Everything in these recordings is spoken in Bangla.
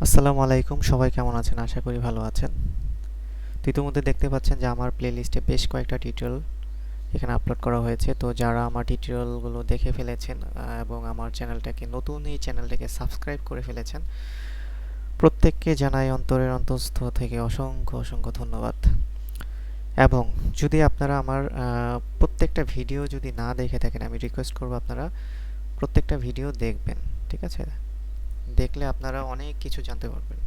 আসসালামু আলাইকুম, সবাই কেমন আছেন? আশা করি ভালো আছেন। তো ইতিমধ্যে দেখতে পাচ্ছেন যে আমার প্লেলিস্টে বেশ কয়েকটা টিউটোরিয়াল এখানে আপলোড করা হয়েছে। তো যারা আমার টিউটোরিয়ালগুলো দেখে ফেলেছেন এবং আমার চ্যানেলটাকে নতুন এই চ্যানেলটাকে সাবস্ক্রাইব করে ফেলেছেন, প্রত্যেককে জানাই অন্তরের অন্তঃস্থ থেকে অসংখ্য অসংখ্য ধন্যবাদ। এবং যদি আপনারা আমার প্রত্যেকটা ভিডিও যদি না দেখে থাকেন, আমি রিকোয়েস্ট করব আপনারা প্রত্যেকটা ভিডিও দেখবেন। ঠিক আছে? দেখলে আপনারা অনেক কিছু জানতে পারবেন।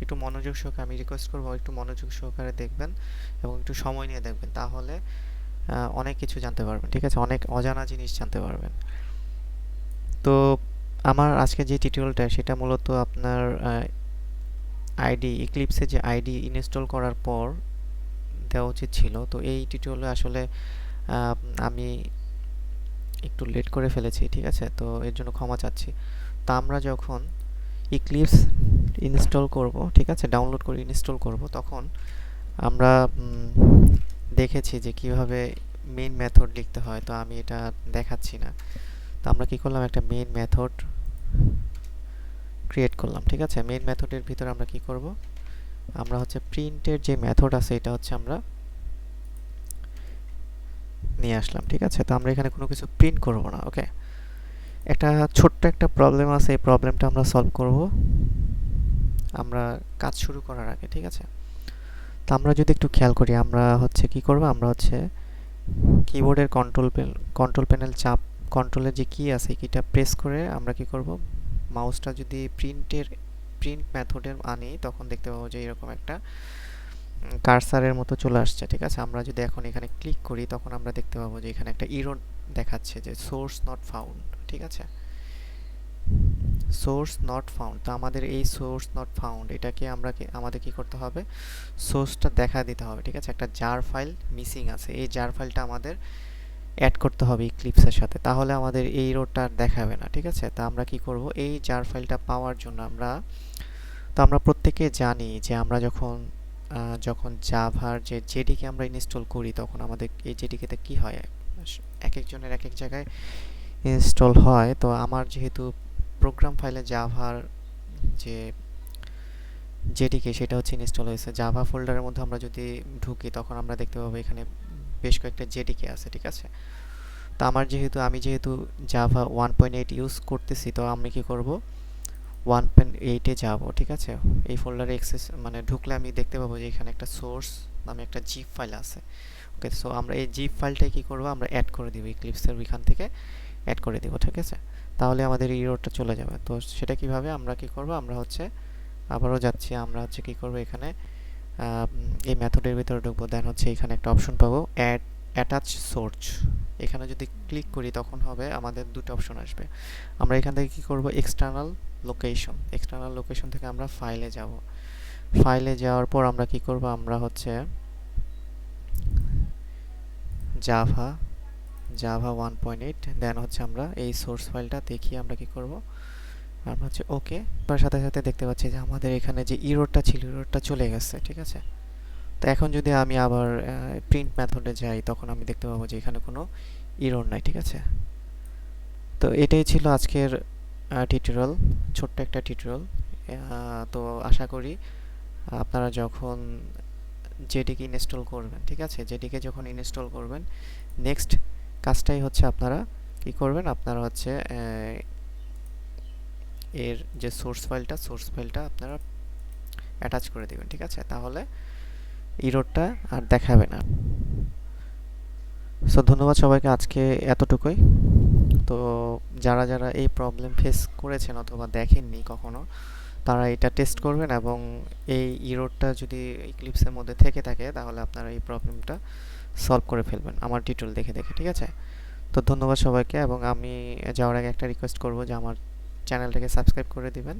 একটু মনোযোগ সহকারে আমি রিকোয়েস্ট করবো, একটু মনোযোগ সহকারে দেখবেন এবং একটু সময় নিয়ে দেখবেন, তাহলে অনেক কিছু জানতে পারবেন। ঠিক আছে? অনেক অজানা জিনিস জানতে পারবেন। তো আমার আজকে যে টিউটোরিয়ালটা সেটা মূলত আপনার আইডি ইক্লিপসে যে আইডি ইনস্টল করার পর দেওয়া উচিত ছিল। তো এই টিউটোরিয়ালে আসলে আমি একটু লেট করে ফেলেছি। ঠিক আছে? তো এর জন্য ক্ষমা চাচ্ছি। তো আমরা যখন ইক্লিপস ইনস্টল করব, ঠিক আছে, ডাউনলোড করে ইনস্টল করব, তখন আমরা দেখেছি যে কিভাবে মেইন মেথড লিখতে হয়। তো আমি এটা দেখাচ্ছি না। তো আমরা কি করলাম, একটা মেইন মেথড ক্রিয়েট করলাম। ঠিক আছে? মেইন মেথডের ভিতরে আমরা কি করব, আমরা হচ্ছে প্রিন্টের যে মেথড আছে এটা হচ্ছে আমরা নিয়ে আসলাম। ঠিক আছে? তো আমরা এখানে কোনো কিছু প্রিন্ট করব না। ওকে, একটা ছোট্ট একটা প্রবলেম আছে, এই প্রবলেমটা আমরা সলভ করব আমরা কাজ শুরু করার আগে। ঠিক আছে? তো আমরা যদি একটু খেয়াল করি, আমরা হচ্ছে কি করব, আমরা হচ্ছে কিবোর্ডের কন্ট্রোল প্যানেল চাপ, কন্ট্রোলের যে কি আছে কিটা প্রেস করে আমরা কি করব, মাউসটা যদি প্রিন্ট মেথডের আনি, তখন দেখতে পাবো যে এরকম একটা কার্সারের মতো চলে আসছে। ঠিক আছে? আমরা যদি এখন এখানে ক্লিক করি, তখন আমরা দেখতে পাবো যে এখানে একটা এরর দেখাচ্ছে যে সোর্স নট ফাউন্ড। ঠিক আছে? Source not found. তো আমাদের এই সোর্স নট ফাউন্ড এটাকে আমাদের কি করতে হবে, সোর্সটা দেখা দিতে হবে। ঠিক আছে? একটা জার ফাইল মিসিং আছে, এই জার ফাইলটা আমাদের অ্যাড করতে হবে ইক্লিপসের সাথে, তাহলে আমাদের এই এররটা আর দেখাবে না। ঠিক আছে? তা আমরা কি করব, এই জার ফাইলটা পাওয়ার জন্য আমরা প্রত্যেকে জানি যে আমরা যখন জাভার যে জেডিকে আমরা ইনস্টল করি, তখন আমাদের এই জেডিকেতে কি হয়, এক একজনের এক এক জায়গায় ইনস্টল হয়। তো আমার যেহেতু প্রোগ্রাম ফাইলে জাভার যে জেডিকে সেটা হচ্ছে ইনস্টল হয়েছে, জাভা ফোল্ডারের মধ্যে আমরা যদি ঢুকি, তখন আমরা দেখতে পাবো এখানে বেশ কয়েকটা জেডিকে আছে। ঠিক আছে? তো আমি যেহেতু জাভা 1.8 ইউজ করতেছি, তো আমি কি করব, 1.8 যাব। ঠিক আছে? এই ফোল্ডারে অ্যাক্সেস মানে ঢুকলে আমি দেখতে পাবো যে এখানে একটা সোর্স নামে একটা জিপ ফাইল আছে। ওকে, সো আমরা এই জিপ ফাইলটাই কি করব, আমরা অ্যাড করে দিব ইক্লিপসের এখান থেকে অ্যাড করে দিব। ঠিক আছে? তাহলে আমাদের এই এররটা চলে যাবে। তো সেটা কিভাবে, আমরা কি করব, আমরা হচ্ছে আবারও যাচ্ছি, আমরা হচ্ছে কি করব, এখানে এই মেথডের ভিতরে ঢুকবো, দেন হচ্ছে এখানে একটা অপশন পাবো অ্যাটাচ সোর্স। এখানে যদি ক্লিক করি, তখন হবে আমাদের দুটো অপশন আসবে। আমরা এখান থেকে কি করব, এক্সটার্নাল লোকেশন থেকে আমরা ফাইলে যাব। ফাইলে যাওয়ার পর আমরা কি করব, আমরা হচ্ছে জাভা জাভা 1.8, দেন হচ্ছে আমরা এই সোর্স ফাইলটা দেখি, আমরা কি করব, আমরা হচ্ছে ওকে। তার সাথে সাথে দেখতে পাচ্ছি যে আমাদের এখানে যে ইররটা ছিল, ইররটা চলে গেছে। ঠিক আছে? তো এখন যদি আমি আবার প্রিন্ট মেথডে যাই, তখন আমি দেখতে পাবো যে এখানে কোনো ইরর নাই। ঠিক আছে? তো এটাই ছিল আজকের টিউটোরিয়াল, ছোট্ট একটা টিউটোরিয়াল। তো আশা করি আপনারা যখন জেডিকে ইনস্টল করবেন, ঠিক আছে, জেডিকে যখন ইনস্টল করবেন, নেক্সট কাজটাই হচ্ছে আপনারা কি করবেন, আপনারা হচ্ছে এর যে সোর্স ফাইলটা আপনারা অ্যাটাচ করে দেবেন। ঠিক আছে? তাহলে ইররটা আর দেখাবে না। সো ধন্যবাদ সবাইকে, আজকে এতটুকুই। তো যারা যারা এই প্রবলেম ফেস করেছেন অথবা দেখেননি কখনো, তারা এটা টেস্ট করবেন এবং এই ইররটা যদি ইক্লিপসের মধ্যে থেকে থাকে, তাহলে আপনারা এই প্রবলেমটা সলভ করে ফেলবেন আমার টিউটোরিয়াল দেখে দেখে। ঠিক আছে? তো ধন্যবাদ সবাইকে, এবং আমি যাওয়ার আগে একটা রিকোয়েস্ট করব যে আমার চ্যানেলটাকে সাবস্ক্রাইব করে দিবেন।